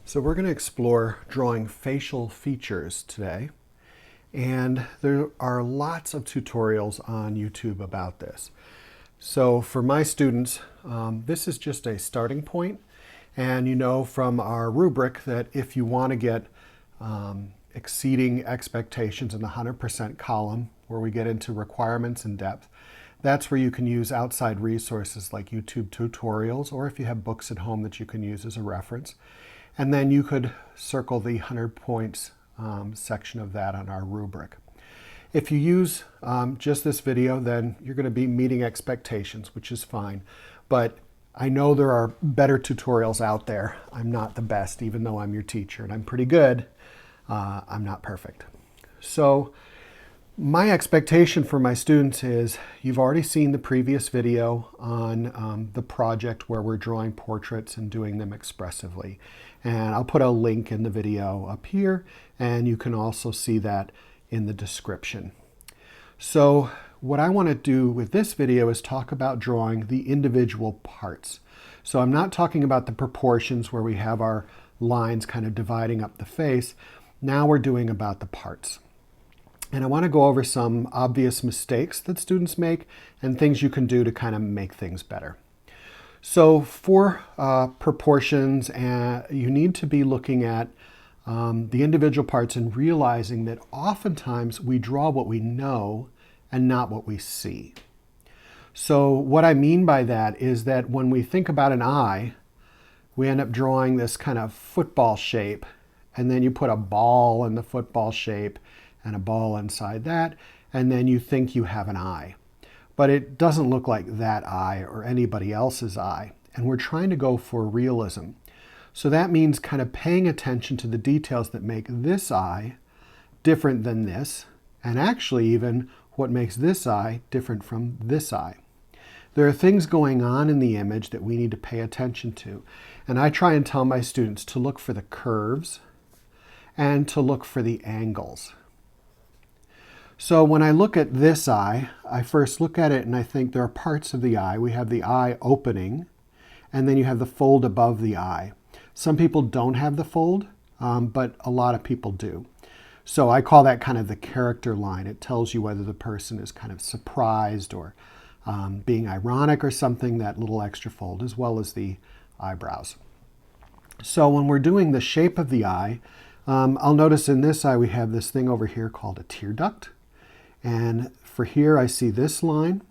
So we're going to explore drawing facial features today, and there are lots of tutorials on YouTube about this. So for my students, this is just a starting point, and you know from our rubric that if you want to get exceeding expectations in the 100% column, where we get into requirements and depth, that's where you can use outside resources like YouTube tutorials, or if you have books at home that you can use as a reference. And then you could circle the 100 points section of that on our rubric. If you use just this video, then you're going to be meeting expectations, which is fine. But I know there are better tutorials out there. I'm not the best, even though I'm your teacher, and I'm pretty good. I'm not perfect. So my expectation for my students is you've already seen the previous video on the project where we're drawing portraits and doing them expressively. And I'll put a link in the video up here, and you can also see that in the description. So what I want to do with this video is talk about drawing the individual parts. So I'm not talking about the proportions where we have our lines kind of dividing up the face. Now we're doing about the parts. And I want to go over some obvious mistakes that students make and things you can do to kind of make things better. So for proportions, you need to be looking at the individual parts and realizing that oftentimes we draw what we know and not what we see. So what I mean by that is that when we think about an eye, we end up drawing this kind of football shape, and then you put a ball in the football shape and a ball inside that, and then you think you have an eye. But it doesn't look like that eye or anybody else's eye. And we're trying to go for realism. So that means kind of paying attention to the details that make this eye different than this, and actually even what makes this eye different from this eye. There are things going on in the image that we need to pay attention to. And I try and tell my students to look for the curves and to look for the angles. So when I look at this eye, I first look at it and I think there are parts of the eye. We have the eye opening, and then you have the fold above the eye. Some people don't have the fold, but a lot of people do. So I call that kind of the character line. It tells you whether the person is kind of surprised or being ironic or something, that little extra fold, as well as the eyebrows. So when we're doing the shape of the eye, I'll notice in this eye we have this thing over here called a tear duct. And for here, I see this line,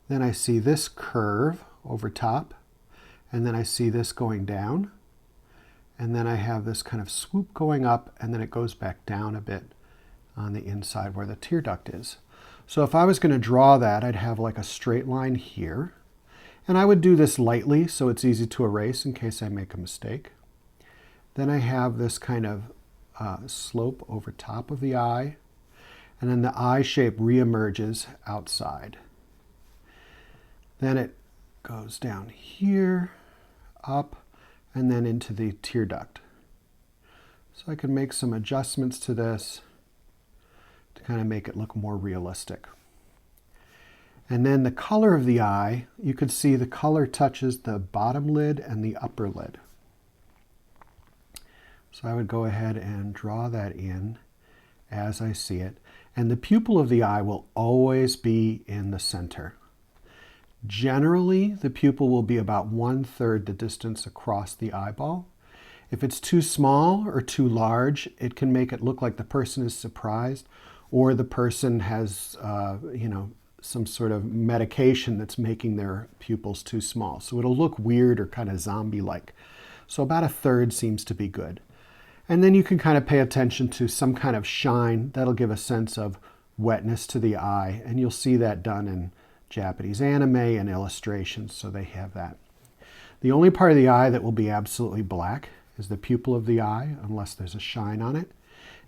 then I see this curve over top, and then I see this going down, and then I have this kind of swoop going up, and then it goes back down a bit on the inside where the tear duct is. So if I was going to draw that, I'd have like a straight line here, and I would do this lightly so it's easy to erase in case I make a mistake. Then I have this kind of slope over top of the eye, and then the eye shape reemerges outside. Then it goes down here, up, and then into the tear duct. So I can make some adjustments to this to kind of make it look more realistic. And then the color of the eye, you could see the color touches the bottom lid and the upper lid. So I would go ahead and draw that in as I see it. And the pupil of the eye will always be in the center. Generally, the pupil will be about 1/3 the distance across the eyeball. If it's too small or too large, it can make it look like the person is surprised, or the person has, some sort of medication that's making their pupils too small. So it'll look weird or kind of zombie-like. So about 1/3 seems to be good. And then you can kind of pay attention to some kind of shine. That'll give a sense of wetness to the eye. And you'll see that done in Japanese anime and illustrations, so they have that. The only part of the eye that will be absolutely black is the pupil of the eye, unless there's a shine on it.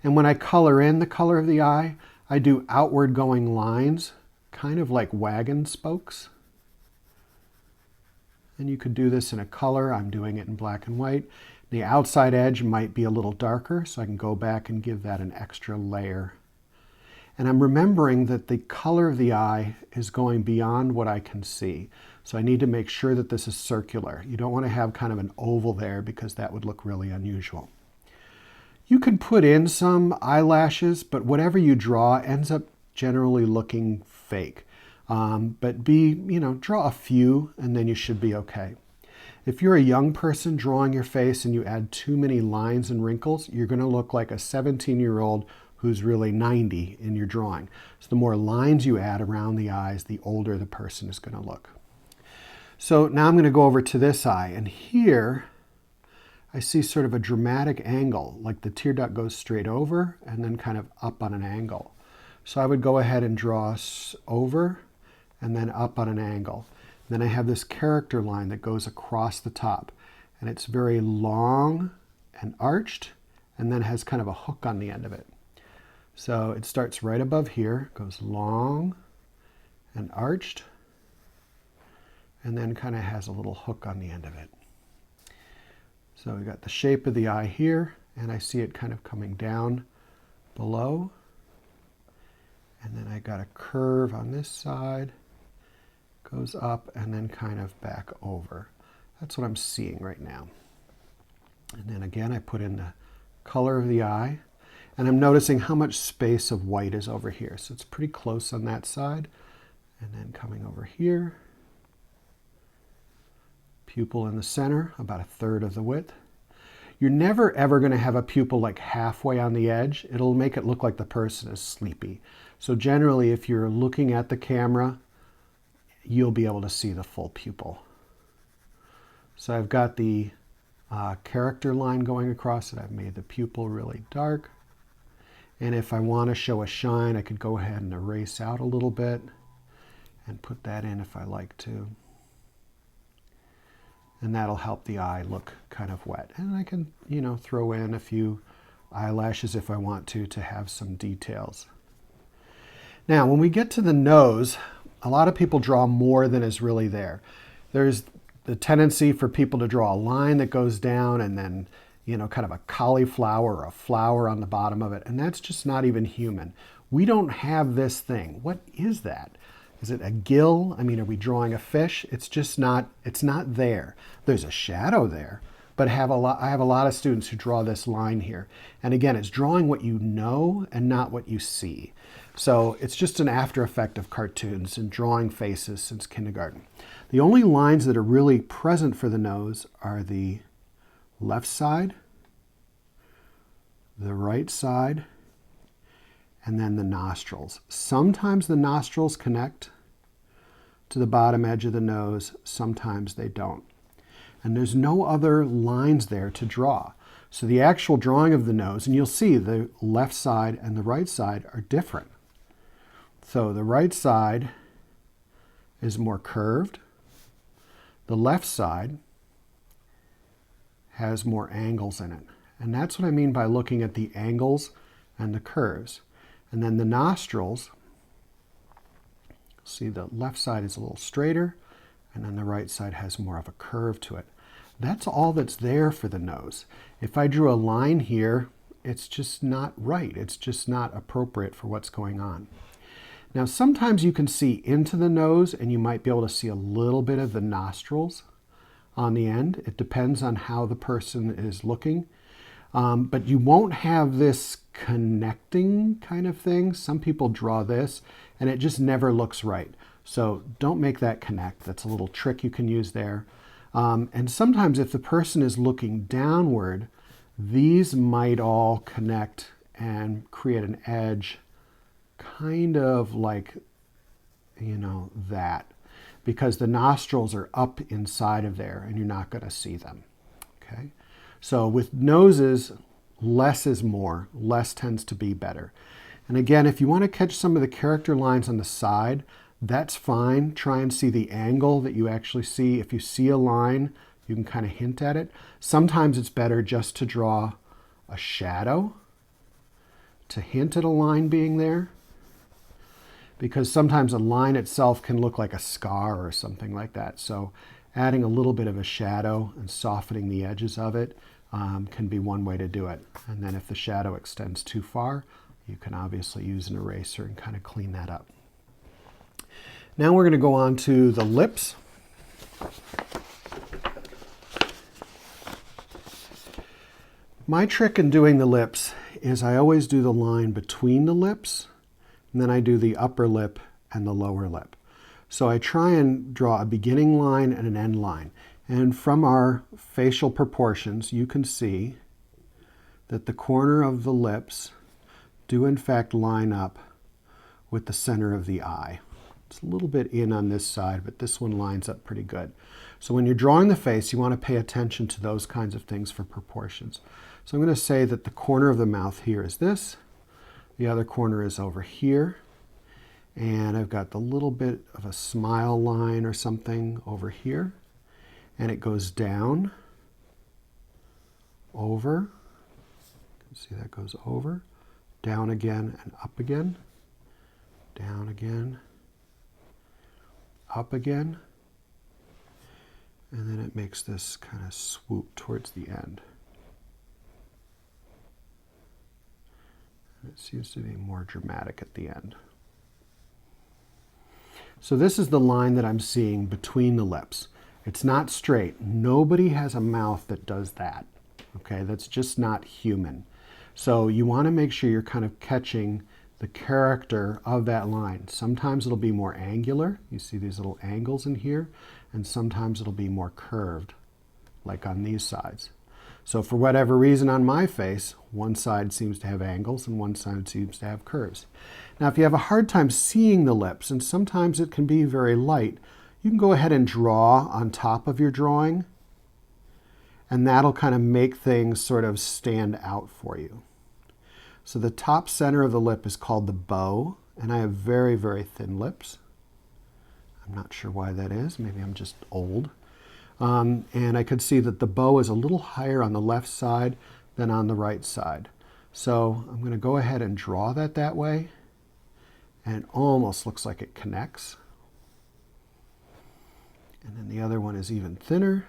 And when I color in the color of the eye, I do outward going lines, kind of like wagon spokes. And you could do this in a color. I'm doing it in black and white. The outside edge might be a little darker, so I can go back and give that an extra layer. And I'm remembering that the color of the eye is going beyond what I can see. So I need to make sure that this is circular. You don't want to have kind of an oval there because that would look really unusual. You can put in some eyelashes, but whatever you draw ends up generally looking fake. But draw a few and then you should be okay. If you're a young person drawing your face and you add too many lines and wrinkles, you're going to look like a 17-year-old who's really 90 in your drawing. So the more lines you add around the eyes, the older the person is going to look. So now I'm going to go over to this eye, and here I see sort of a dramatic angle, like the tear duct goes straight over and then kind of up on an angle. So I would go ahead and draw over and then up on an angle. Then I have this character line that goes across the top, and it's very long and arched, and then has kind of a hook on the end of it. So it starts right above here, goes long and arched, and then kind of has a little hook on the end of it. So we got the shape of the eye here, and I see it kind of coming down below. And then I got a curve on this side, goes up and then kind of back over. That's what I'm seeing right now. And then again, I put in the color of the eye, and I'm noticing how much space of white is over here. So it's pretty close on that side. And then coming over here, pupil in the center, about 1/3 of the width. You're never ever going to have a pupil like halfway on the edge. It'll make it look like the person is sleepy. So generally, if you're looking at the camera, you'll be able to see the full pupil. So I've got the character line going across it. I've made the pupil really dark. And if I want to show a shine, I could go ahead and erase out a little bit and put that in if I like to. And that'll help the eye look kind of wet. And I can, throw in a few eyelashes if I want to have some details. Now, when we get to the nose, a lot of people draw more than is really there. There's the tendency for people to draw a line that goes down and then, kind of a cauliflower or a flower on the bottom of it. And that's just not even human. We don't have this thing. What is that? Is it a gill? I mean, are we drawing a fish? It's just not, it's not there. There's a shadow there, but I have a lot of students who draw this line here. And again, it's drawing what you know and not what you see. So it's just an after effect of cartoons and drawing faces since kindergarten. The only lines that are really present for the nose are the left side, the right side, and then the nostrils. Sometimes the nostrils connect to the bottom edge of the nose, sometimes they don't. And there's no other lines there to draw. So the actual drawing of the nose, and you'll see the left side and the right side are different. So the right side is more curved. The left side has more angles in it. And that's what I mean by looking at the angles and the curves. And then the nostrils, see the left side is a little straighter, and then the right side has more of a curve to it. That's all that's there for the nose. If I drew a line here, it's just not right. It's just not appropriate for what's going on. Now, sometimes you can see into the nose and you might be able to see a little bit of the nostrils on the end. It depends on how the person is looking. But you won't have this connecting kind of thing. Some people draw this and it just never looks right. So don't make that connect. That's a little trick you can use there. And sometimes if the person is looking downward, these might all connect and create an edge kind of like, that, because the nostrils are up inside of there and you're not going to see them. Okay. So with noses, less is more. Less tends to be better. And again, if you want to catch some of the character lines on the side, that's fine. Try and see the angle that you actually see. If you see a line, you can kind of hint at it. Sometimes it's better just to draw a shadow to hint at a line being there, because sometimes a line itself can look like a scar or something like that. So adding a little bit of a shadow and softening the edges of it can be one way to do it. And then if the shadow extends too far, you can obviously use an eraser and kind of clean that up. Now we're going to go on to the lips. My trick in doing the lips is I always do the line between the lips, and then I do the upper lip and the lower lip. So I try and draw a beginning line and an end line. And from our facial proportions, you can see that the corner of the lips do in fact line up with the center of the eye. It's a little bit in on this side, but this one lines up pretty good. So when you're drawing the face, you want to pay attention to those kinds of things for proportions. So I'm going to say that the corner of the mouth here is this, the other corner is over here, and I've got the little bit of a smile line or something over here, and it goes down, over, you can see that goes over, down again and up again, down again, up again, and then it makes this kind of swoop towards the end. And it seems to be more dramatic at the end. So this is the line that I'm seeing between the lips. It's not straight. Nobody has a mouth that does that. Okay, that's just not human. So you want to make sure you're kind of catching the character of that line. Sometimes it'll be more angular. You see these little angles in here, and sometimes it'll be more curved, like on these sides. So for whatever reason on my face, one side seems to have angles and one side seems to have curves. Now if you have a hard time seeing the lips, and sometimes it can be very light, you can go ahead and draw on top of your drawing, and that'll kind of make things sort of stand out for you. So the top center of the lip is called the bow, and I have very, very thin lips. I'm not sure why that is. Maybe I'm just old. And I could see that the bow is a little higher on the left side than on the right side. So I'm going to go ahead and draw that way, and it almost looks like it connects. And then the other one is even thinner.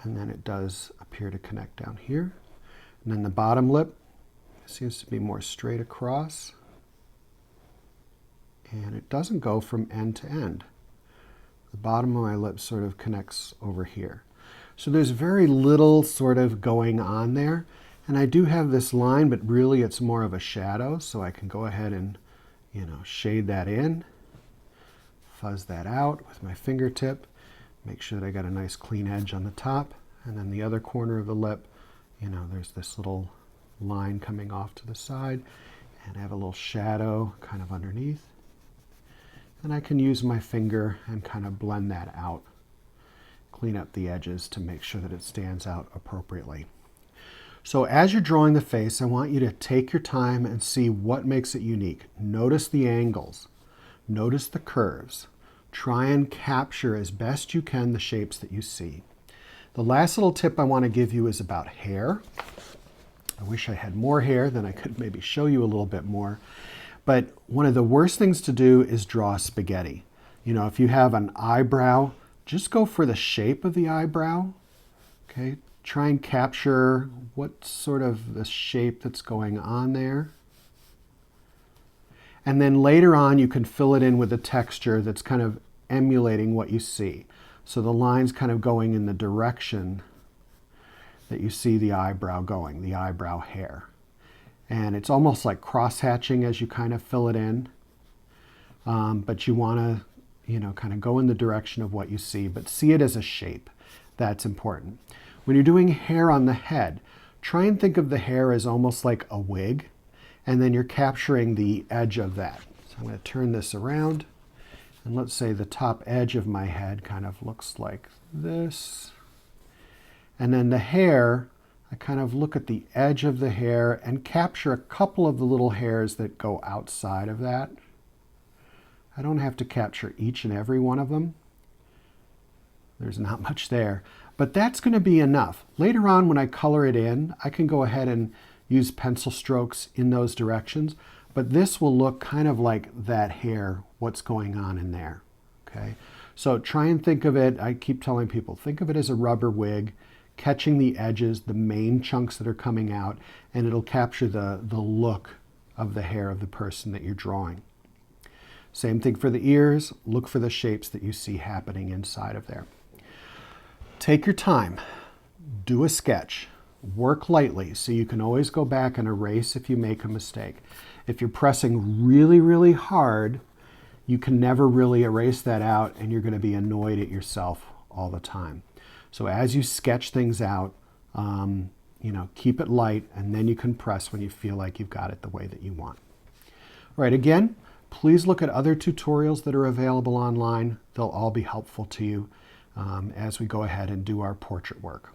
And then it does appear to connect down here. And then the bottom lip seems to be more straight across. And it doesn't go from end to end. The bottom of my lip sort of connects over here. So there's very little sort of going on there. And I do have this line, but really it's more of a shadow. So I can go ahead and, shade that in, fuzz that out with my fingertip, make sure that I got a nice clean edge on the top. And then the other corner of the lip, there's this little line coming off to the side, and I have a little shadow kind of underneath. And I can use my finger and kind of blend that out, clean up the edges to make sure that it stands out appropriately. So as you're drawing the face, I want you to take your time and see what makes it unique. Notice the angles, notice the curves. Try and capture as best you can the shapes that you see. The last little tip I want to give you is about hair. I wish I had more hair, then I could maybe show you a little bit more. But one of the worst things to do is draw spaghetti. If you have an eyebrow, just go for the shape of the eyebrow. Okay, try and capture what sort of the shape that's going on there. And then later on, you can fill it in with a texture that's kind of emulating what you see. So the line's kind of going in the direction that you see the eyebrow going, the eyebrow hair. And it's almost like cross-hatching as you kind of fill it in. But you want to, kind of go in the direction of what you see, but see it as a shape. That's important. When you're doing hair on the head, try and think of the hair as almost like a wig, and then you're capturing the edge of that. So I'm going to turn this around, and let's say the top edge of my head kind of looks like this. And then the hair, I kind of look at the edge of the hair and capture a couple of the little hairs that go outside of that. I don't have to capture each and every one of them. There's not much there, but that's going to be enough. Later on when I color it in, I can go ahead and use pencil strokes in those directions, but this will look kind of like that hair, what's going on in there, okay? So try and think of it, I keep telling people, think of it as a rubber wig, catching the edges, the main chunks that are coming out, and it'll capture the look of the hair of the person that you're drawing. Same thing for the ears. Look for the shapes that you see happening inside of there. Take your time. Do a sketch. Work lightly so you can always go back and erase if you make a mistake. If you're pressing really, really hard, you can never really erase that out and you're going to be annoyed at yourself all the time. So as you sketch things out, keep it light, and then you can press when you feel like you've got it the way that you want. All right, again, please look at other tutorials that are available online. They'll all be helpful to you as we go ahead and do our portrait work.